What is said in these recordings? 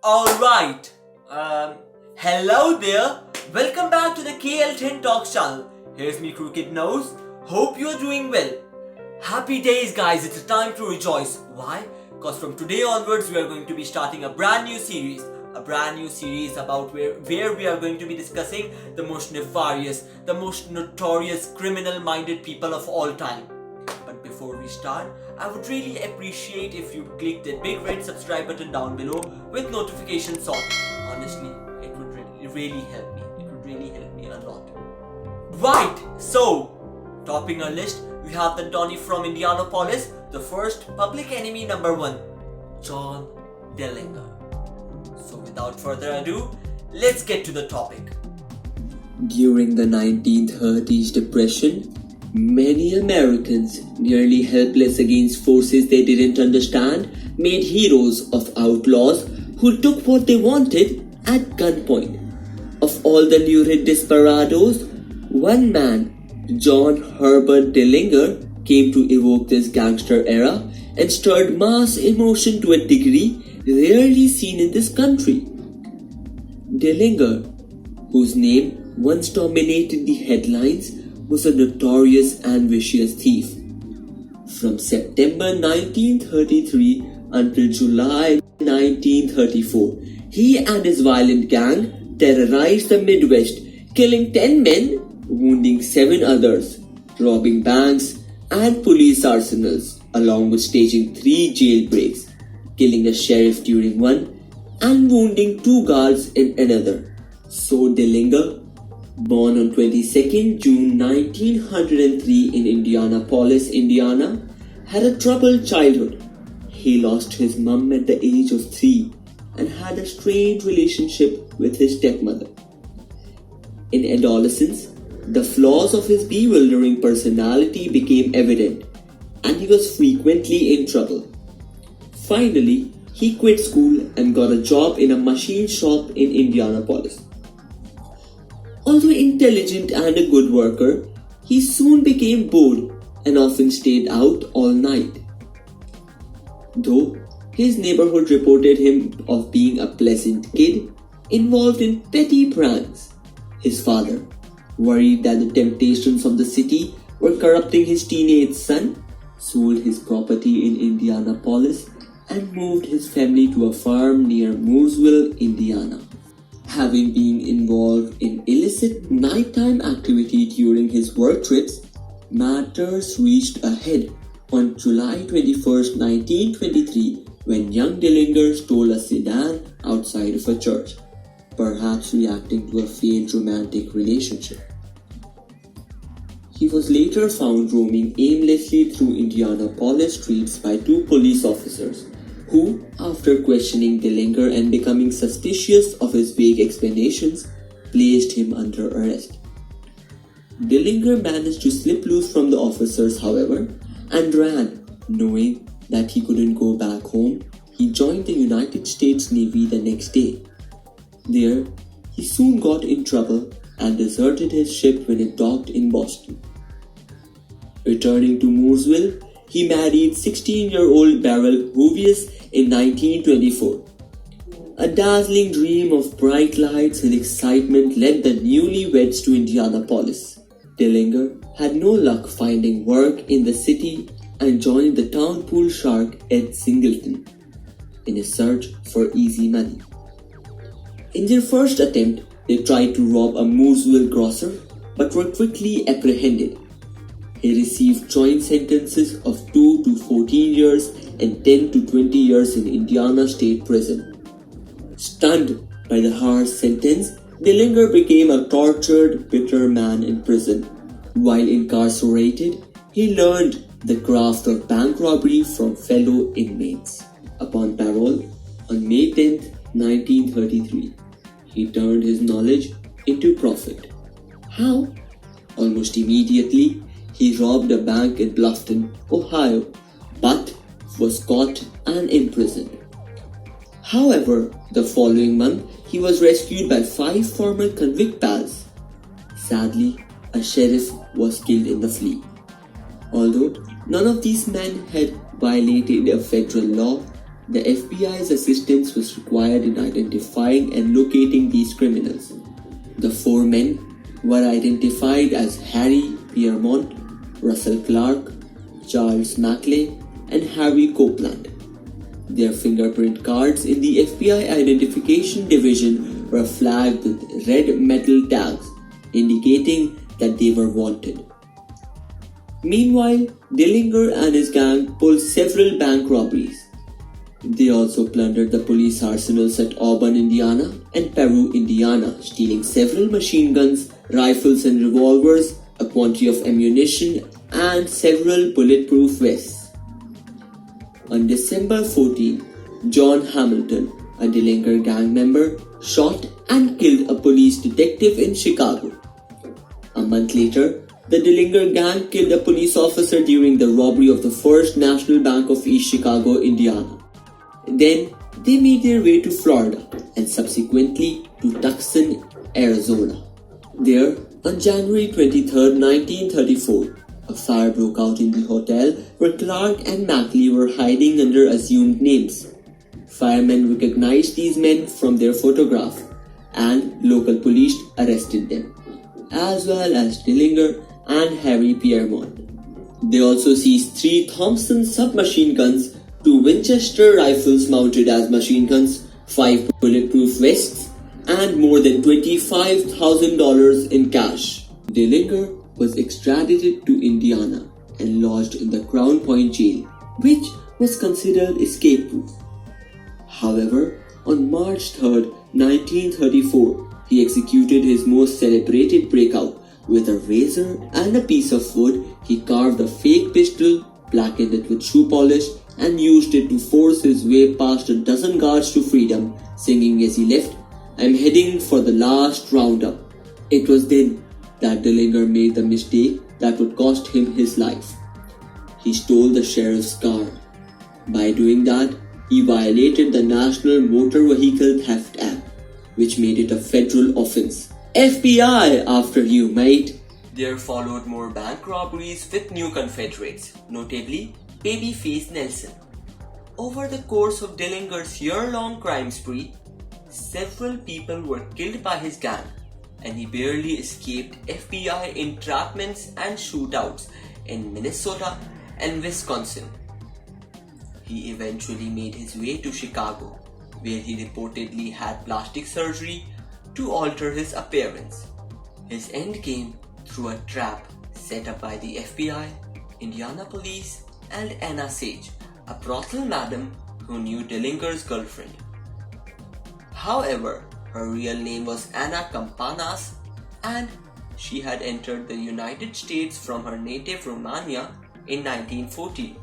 Alright, hello there. Welcome back to the KL10 Talks channel. Here's me, Crooked Nose. Hope you're doing well. Happy days, guys. It's a time to rejoice. Why? Because from today onwards, we are going to be starting a brand new series. A brand new series about where we are going to be discussing the most nefarious, the most notorious criminal-minded people of all time. But before we start, I would really appreciate if you click that big red subscribe button down below with notifications on. Honestly, it would really help me. It would really help me a lot. Right, so, topping our list, we have the Donnie from Indianapolis, the first public enemy number 1, John Dillinger. So without further ado, let's get to the topic. During the 1930s depression, many Americans, nearly helpless against forces they didn't understand, made heroes of outlaws who took what they wanted at gunpoint. Of all the lurid desperados, one man, John Herbert Dillinger, came to evoke this gangster era and stirred mass emotion to a degree rarely seen in this country. Dillinger, whose name once dominated the headlines, was a notorious and vicious thief. From September 1933 until July 1934, he and his violent gang terrorized the Midwest, killing 10 men, wounding 7 others, robbing banks and police arsenals, along with staging 3 jailbreaks, killing a sheriff during one and wounding 2 guards in another. So Dillinger, born on 22nd June 1903 in Indianapolis, Indiana, had a troubled childhood. He lost his mum at the age of 3 and had a strained relationship with his stepmother. In adolescence, the flaws of his bewildering personality became evident, and he was frequently in trouble. Finally, he quit school and got a job in a machine shop in Indianapolis. Although intelligent and a good worker, he soon became bored and often stayed out all night. Though his neighborhood reported him of being a pleasant kid involved in petty pranks, his father, worried that the temptations of the city were corrupting his teenage son, sold his property in Indianapolis and moved his family to a farm near Mooresville, Indiana. Having been involved in illicit nighttime activity during his work trips, matters reached a head on July 21st, 1923, when young Dillinger stole a sedan outside of a church, perhaps reacting to a failed romantic relationship. He was later found roaming aimlessly through Indianapolis streets by 2 police officers, who, after questioning Dillinger and becoming suspicious of his vague explanations, placed him under arrest. Dillinger managed to slip loose from the officers, however, and ran, knowing that he couldn't go back home. He joined the United States Navy the next day. There, he soon got in trouble and deserted his ship when it docked in Boston. Returning to Mooresville, he married 16-year-old Beryl Hoovius in 1924. A dazzling dream of bright lights and excitement led the newlyweds to Indianapolis. Dillinger had no luck finding work in the city and joined the town pool shark Ed Singleton in a search for easy money. In their first attempt, they tried to rob a Mooresville grocer but were quickly apprehended. He received joint sentences of 2 to 14 years and 10 to 20 years in Indiana State Prison. Stunned by the harsh sentence, Dillinger became a tortured, bitter man in prison. While incarcerated, he learned the craft of bank robbery from fellow inmates. Upon parole, on May 10, 1933, he turned his knowledge into profit. How? Almost immediately, he robbed a bank in Bluffton, Ohio, but was caught and imprisoned. However, the following month, he was rescued by 5 former convict pals. Sadly, a sheriff was killed in the flee. Although none of these men had violated a federal law, The FBI's assistance was required in identifying and locating these criminals. The 4 men were identified as Harry Piermont, Russell Clark, Charles Mackley, and Harry Copeland. Their fingerprint cards in the FBI Identification Division were flagged with red metal tags, indicating that they were wanted. Meanwhile, Dillinger and his gang pulled several bank robberies. They also plundered the police arsenals at Auburn, Indiana and Peru, Indiana, stealing several machine guns, rifles and revolvers, a quantity of ammunition, and several bulletproof vests. On December 14, John Hamilton, a Dillinger gang member, shot and killed a police detective in Chicago. A month later, the Dillinger gang killed a police officer during the robbery of the First National Bank of East Chicago, Indiana. Then, they made their way to Florida and subsequently to Tucson, Arizona. There, on January 23, 1934, a fire broke out in the hotel where Clark and Mackley were hiding under assumed names. Firemen recognized these men from their photograph, and local police arrested them, as well as Dillinger and Harry Piermont. They also seized 3 Thompson submachine guns, 2 Winchester rifles mounted as machine guns, 5 bulletproof vests, and more than $25,000 in cash. Dillinger was extradited to Indiana and lodged in the Crown Point jail, which was considered escape-proof. However, on March 3, 1934, he executed his most celebrated breakout. With a razor and a piece of wood, he carved a fake pistol, blackened it with shoe polish, and used it to force his way past a dozen guards to freedom, singing as he left, "I'm heading for the last roundup." It was then that Dillinger made the mistake that would cost him his life. He stole the sheriff's car. By doing that, he violated the National Motor Vehicle Theft Act, which made it a federal offense. FBI after you, mate. There followed more bank robberies with new Confederates, notably Babyface Nelson. Over the course of Dillinger's year-long crime spree, several people were killed by his gang, and he barely escaped FBI entrapments and shootouts in Minnesota and Wisconsin. He eventually made his way to Chicago, where he reportedly had plastic surgery to alter his appearance. His end came through a trap set up by the FBI, Indiana police, and Anna Sage, a brothel madam who knew Dillinger's girlfriend. However, her real name was Anna Campanas, and she had entered the United States from her native Romania in 1940.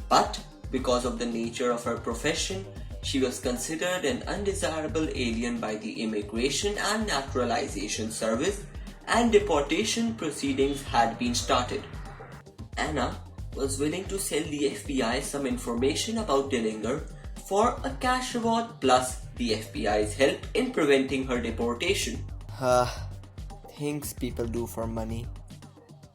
But because of the nature of her profession, she was considered an undesirable alien by the Immigration and Naturalization Service, and deportation proceedings had been started. Anna was willing to sell the FBI some information about Dillinger for a cash reward plus the FBI's help in preventing her deportation. Things people do for money.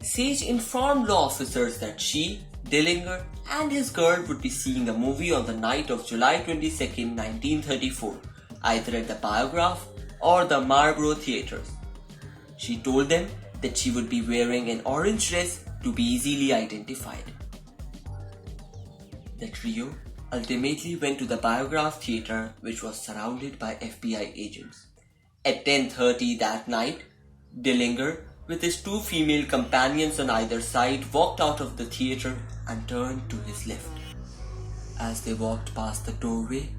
Sage informed law officers that she, Dillinger, and his girl would be seeing a movie on the night of July 22, 1934, either at the Biograph or the Marlboro Theatres. She told them that she would be wearing an orange dress to be easily identified. The trio ultimately went to the Biograph Theatre, which was surrounded by FBI agents. At 10:30 that night, Dillinger, with his 2 female companions on either side, walked out of the theatre and turned to his left. As they walked past the doorway,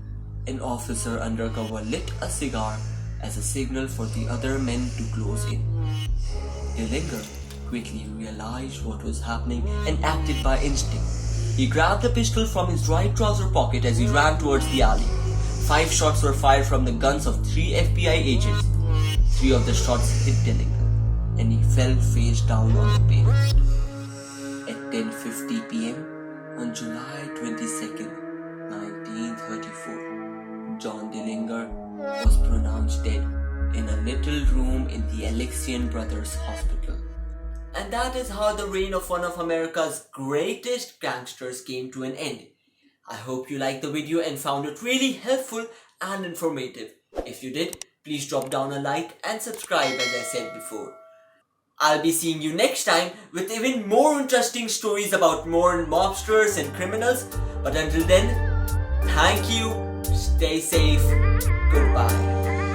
an officer undercover lit a cigar as a signal for the other men to close in. Dillinger quickly realized what was happening and acted by instinct. He grabbed the pistol from his right trouser pocket as he ran towards the alley. 5 shots were fired from the guns of 3 FBI agents. 3 of the shots hit Dillinger, and he fell face down on the pavement. At 10:50 p.m. on July 22, 1934, John Dillinger was pronounced dead in a little room in the Alexian Brothers Hospital. And that is how the reign of one of America's greatest gangsters came to an end. I hope you liked the video and found it really helpful and informative. If you did, please drop down a like and subscribe as I said before. I'll be seeing you next time with even more interesting stories about more mobsters and criminals. But until then, thank you, stay safe, goodbye.